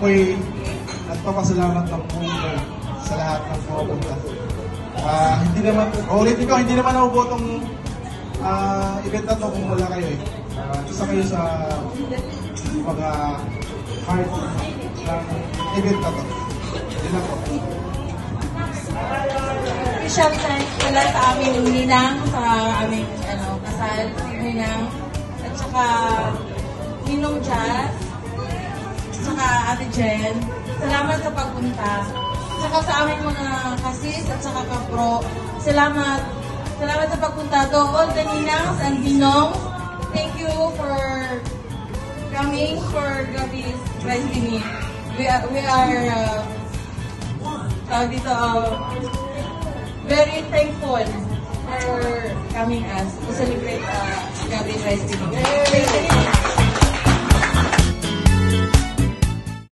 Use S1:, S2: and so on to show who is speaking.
S1: ako'y nagpapasalamat ng buong sa lahat ng pumupunta. Hindi naman, ulitin ko, hindi naman nabubuo itong event na ito kung wala kayo eh. Isa kayo sa mga heart ng event na ito. Yun lang po.
S2: Special thanks pala sa aming ninang, sa aming kasal, si ninang, at saka Ninong Jazz, at saka Ate Jen. Salamat sa pagpunta. At saka sa aming mga kasis at saka kapro. Salamat. Salamat sa pagpunta. To all the ninangs and ninongs, thank you for coming for Gabi's Destiny. We are very thankful for coming us to celebrate Gabi's Destiny.